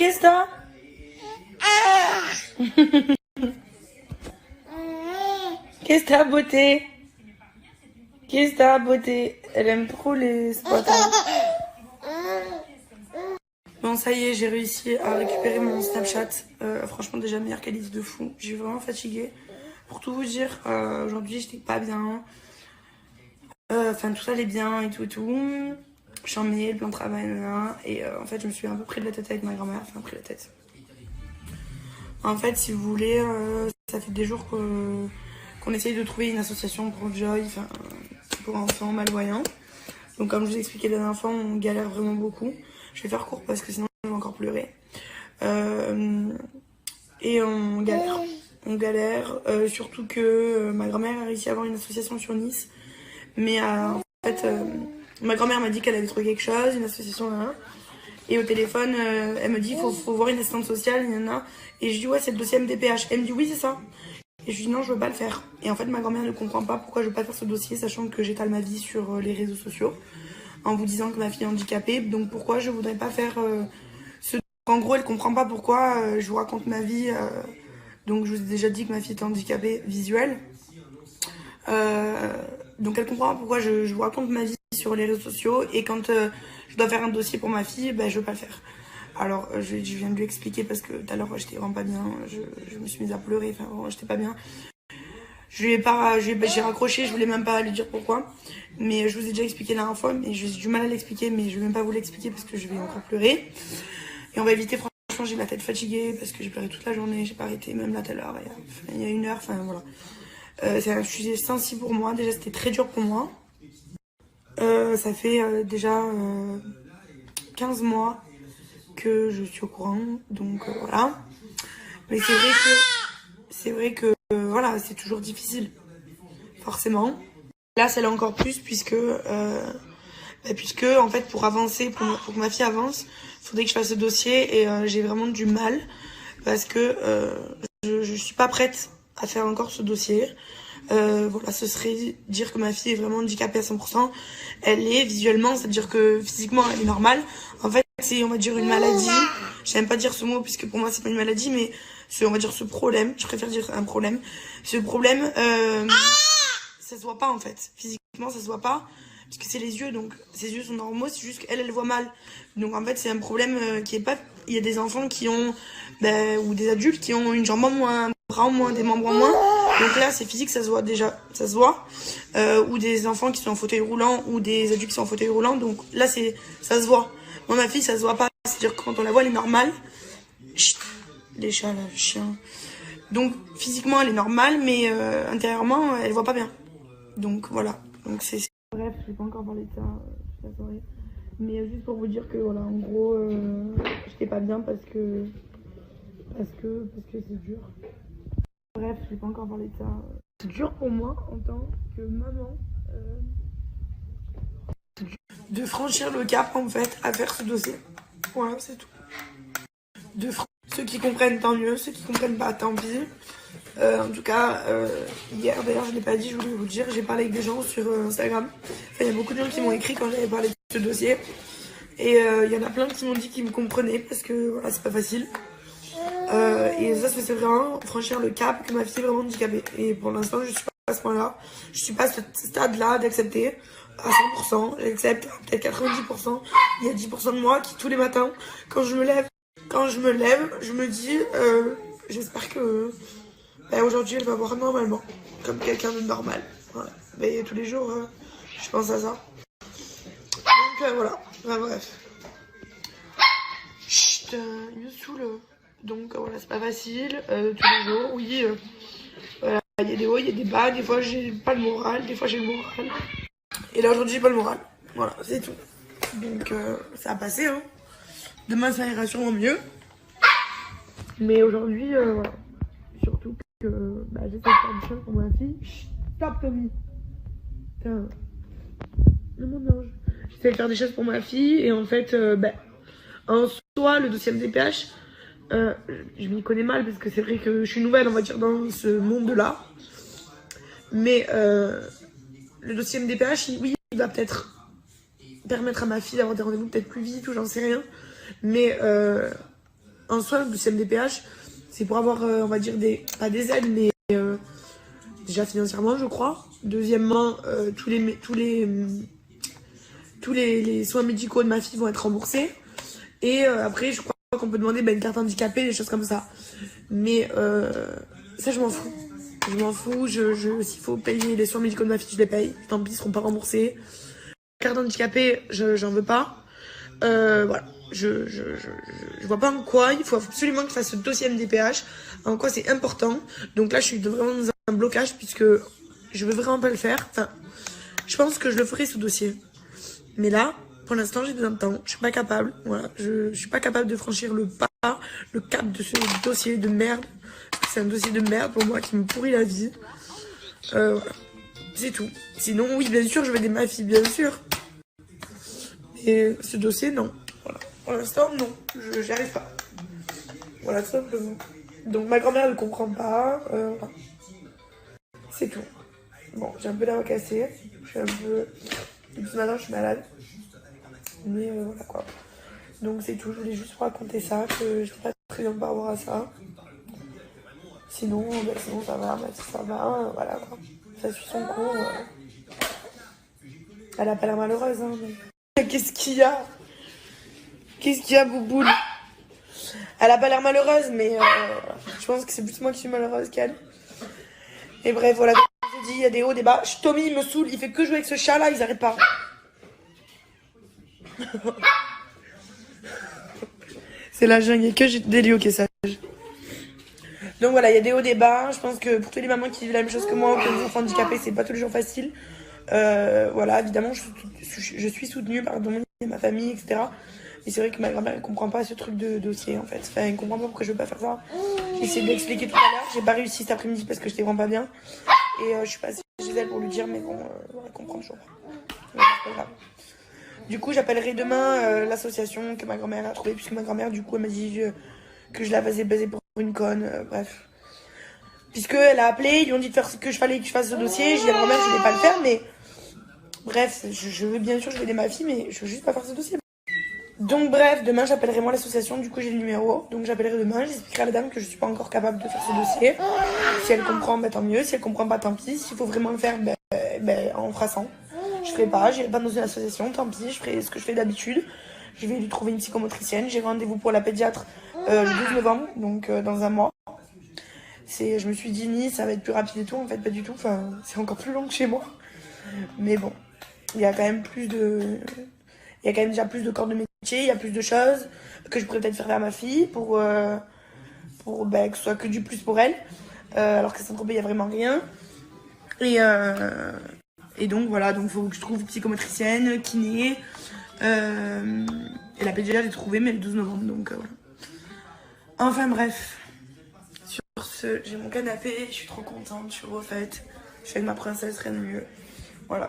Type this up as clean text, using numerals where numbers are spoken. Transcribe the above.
Qu'est-ce que t'as? Qu'est-ce que t'as, beauté? Qu'est-ce que t'as, beauté? Elle aime trop les spots. Bon, ça y est, j'ai réussi à récupérer mon Snapchat. Franchement, déjà meilleure qualité de fou. J'ai vraiment fatiguée. Pour tout vous dire, aujourd'hui, j'étais pas bien. Enfin, tout allait bien et tout et tout. J'en mets le plan de travail, là. Et en fait, je me suis un peu pris de la tête avec ma grand-mère. Enfin, pris la tête. En fait, si vous voulez, ça fait des jours qu'on essaye de trouver une association pour Joy, enfin, pour enfants malvoyants. Donc, comme je vous ai expliqué la dernière fois, on galère vraiment beaucoup. Je vais faire court parce que sinon, je vais encore pleurer. Et on galère. On galère, surtout que ma grand-mère a réussi à avoir une association sur Nice. Mais en fait, ma grand-mère m'a dit qu'elle avait trouvé quelque chose, une association là. Et au téléphone, elle me dit faut voir une assistante sociale, il y en a. Et je dis ouais, c'est le dossier MDPH. Elle me dit oui, c'est ça. Et je lui dis non, je veux pas le faire. Et en fait, ma grand-mère ne comprend pas pourquoi je veux pas faire ce dossier, sachant que j'étale ma vie sur les réseaux sociaux, en vous disant que ma fille est handicapée. Donc pourquoi je voudrais pas faire ce. En gros, elle comprend pas pourquoi je vous raconte ma vie. Donc je vous ai déjà dit que ma fille est handicapée visuelle. Donc elle comprend pas pourquoi je vous raconte ma vie sur les réseaux sociaux. Et quand je dois faire un dossier pour ma fille, ben, je veux pas le faire. Alors je viens de lui expliquer parce que tout à l'heure j'étais vraiment pas bien. Je me suis mise à pleurer, enfin vraiment j'étais pas bien. J'ai raccroché, je voulais même pas lui dire pourquoi. Mais je vous ai déjà expliqué la dernière fois, mais j'ai du mal à l'expliquer, mais je vais même pas vous l'expliquer parce que je vais encore pleurer. Et on va éviter, franchement, j'ai la tête fatiguée parce que j'ai pleuré toute la journée, j'ai pas arrêté, même là tout à l'heure, il y a une heure, enfin voilà. C'est un sujet sensible pour moi, déjà c'était très dur pour moi. Ça fait déjà 15 mois que je suis au courant, donc voilà. Mais c'est vrai que voilà, c'est toujours difficile, forcément. Là, c'est là encore plus puisque en fait pour avancer, pour que ma fille avance, il faudrait que je fasse ce dossier et j'ai vraiment du mal parce que je suis pas prête à faire encore ce dossier. Voilà, ce serait dire que ma fille est vraiment handicapée à 100%. Elle est visuellement, c'est-à-dire que physiquement elle est normale. En fait, c'est on va dire une maladie. J'aime pas dire ce mot puisque pour moi c'est pas une maladie, mais c'est on va dire ce problème. Je préfère dire un problème. Ce problème, ça se voit pas en fait. Physiquement, ça se voit pas parce que c'est les yeux, donc ses yeux sont normaux. C'est juste qu'elle, elle voit mal. Donc en fait, c'est un problème qui est pas. Il y a des enfants qui ont, ou des adultes qui ont une jambe en moins, un bras en moins, des membres en moins. Donc là, c'est physique, ça se voit déjà, ça se voit. Ou des enfants qui sont en fauteuil roulant, ou des adultes qui sont en fauteuil roulant. Donc là, ça se voit. Moi, ma fille, ça se voit pas. C'est-à-dire que quand on la voit, elle est normale. Chut, les chats, là, les chiens. Donc physiquement, elle est normale, mais intérieurement, elle voit pas bien. Donc voilà. Donc c'est. Bref, je vais pas encore parler de ça toute la soirée. Mais juste pour vous dire que voilà, en gros, j'étais pas bien parce que c'est dur. Bref, je vais pas encore parler de ça. C'est dur pour moi en tant que maman de franchir le cap en fait à faire ce dossier. Voilà, c'est tout. Ceux qui comprennent tant mieux, ceux qui comprennent pas tant pis. En tout cas, hier d'ailleurs je l'ai pas dit, je voulais vous le dire, j'ai parlé avec des gens sur Instagram. Enfin, il y a beaucoup de gens qui m'ont écrit quand j'avais parlé de ce dossier. Et il y en a plein qui m'ont dit qu'ils me comprenaient parce que voilà, c'est pas facile. Et ça c'est vraiment franchir le cap que ma fille est vraiment handicapée. Et pour l'instant, je suis pas à ce point-là. Je suis pas à ce stade-là d'accepter à 100%. J'accepte peut-être 90%. Il y a 10% de moi qui tous les matins, quand je me lève, je me dis, j'espère que aujourd'hui elle va voir normalement, comme quelqu'un de normal. Voilà. Mais tous les jours, je pense à ça. Donc voilà. Enfin, bref. Chut, il me saoule. Donc voilà, c'est pas facile. Tous les jours, oui. Voilà, il y a des hauts, il y a des bas. Des fois, j'ai pas le moral. Des fois, j'ai le moral. Et là, aujourd'hui, j'ai pas le moral. Voilà, c'est tout. Donc, ça a passé. Hein. Demain, ça ira sûrement mieux. Mais aujourd'hui, voilà. Surtout que j'essaie de faire des choses pour ma fille. Stop, Tommy. Putain. Mon ange. J'essaie de faire des choses pour ma fille. Et en fait, en soi, le dossier MDPH, je m'y connais mal parce que c'est vrai que je suis nouvelle, on va dire, dans ce monde-là. Mais le dossier MDPH, oui, il va peut-être permettre à ma fille d'avoir des rendez-vous peut-être plus vite ou j'en sais rien. Mais en soi, le CMDPH, c'est pour avoir, on va dire, pas des aides, mais déjà financièrement, je crois. Deuxièmement, tous les soins médicaux de ma fille vont être remboursés. Et après, je crois qu'on peut demander une carte handicapée, des choses comme ça. Mais ça, je m'en fous. Je m'en fous. S'il faut payer les soins médicaux de ma fille, je les paye. Tant pis, ils seront pas remboursés. Carte handicapée, j'en veux pas. Voilà. Je vois pas en quoi. Il faut absolument que je fasse ce dossier MDPH. En quoi c'est important. Donc là, je suis vraiment dans un blocage puisque je veux vraiment pas le faire. Enfin, je pense que je le ferai ce dossier. Mais là, pour l'instant, j'ai besoin de temps. Je suis pas capable. Voilà. Je suis pas capable de franchir le cap de ce dossier de merde. C'est un dossier de merde pour moi qui me pourrit la vie. Voilà. C'est tout. Sinon, oui, bien sûr, je vais aider ma fille, bien sûr. Et ce dossier, non. Voilà. Pour l'instant, non. J'y arrive pas. Voilà, tout simplement. Donc, ma grand-mère, elle comprend pas. Voilà. C'est tout. Bon, j'ai un peu la voix cassée. Je suis un peu... Depuis ce matin, je suis malade. Mais voilà, quoi. Donc, c'est tout. Je voulais juste vous raconter ça, que je ne pas très bien par rapport à ça. Sinon, sinon ça va. Ça va, voilà, quoi. Ça suit son cours. Elle a pas l'air malheureuse, hein, mais... Qu'est-ce qu'il y a? Qu'est-ce qu'il y a, Bouboule? Elle a pas l'air malheureuse, mais je pense que c'est plus moi qui suis malheureuse qu'elle. Et bref, voilà, comme je vous ai dit, il y a des hauts, des bas. Tommy, il me saoule, il fait que jouer avec ce chat-là, ils arrêtent pas. C'est la jungle, il n'y a que Délio qui est sage. Donc voilà, il y a des hauts, des bas. Je pense que pour toutes les mamans qui vivent la même chose que moi, que les enfants handicapés, c'est pas tous les jours facile. Voilà, évidemment, je suis soutenue par ma famille, etc. Et c'est vrai que ma grand-mère ne comprend pas ce truc de dossier, en fait. Enfin, elle ne comprend pas pourquoi je veux pas faire ça. J'ai essayé de l'expliquer tout à l'heure. J'ai pas réussi cet après-midi parce que j'étais vraiment pas bien. Et je suis passée chez elle pour lui dire, mais bon, elle comprend toujours pas. Mais c'est pas grave. Du coup, j'appellerai demain l'association que ma grand-mère a trouvée, puisque ma grand-mère, du coup, elle m'a dit que je la faisais baiser pour une conne. Bref. Puisqu'elle a appelé, ils lui ont dit que je fasse ce dossier. J'ai dit à ma grand-mère, je voulais pas le faire, mais... Bref, je veux bien sûr, je vais aider ma fille, mais je veux juste pas faire ce dossier. Donc bref, demain j'appellerai moi l'association, du coup j'ai le numéro, donc j'appellerai demain, j'expliquerai à la dame que je suis pas encore capable de faire ce dossier. Si elle comprend, bah, tant mieux, si elle comprend pas, tant pis. S'il faut vraiment le faire, on fera sans. Je ferai pas, j'irai pas dans une association, tant pis, je ferai ce que je fais d'habitude. Je vais lui trouver une psychomotricienne, j'ai rendez-vous pour la pédiatre le 12 novembre, donc dans un mois. Je me suis dit, Nice, ça va être plus rapide et tout, en fait pas du tout, enfin c'est encore plus long que chez moi. Mais bon, il y a quand même déjà plus de corps de métier, il y a plus de choses que je pourrais peut-être faire à ma fille pour que ce soit que du plus pour elle. Alors qu'à Saint-Tropez, il n'y a vraiment rien. Et donc voilà, donc il faut que je trouve psychomotricienne, kiné. Et la pédiatre est trouvée, mais le 12 novembre, donc voilà. Enfin bref. Sur ce, j'ai mon canapé, je suis trop contente, je suis refaite. Je suis avec ma princesse, rien de mieux. Voilà.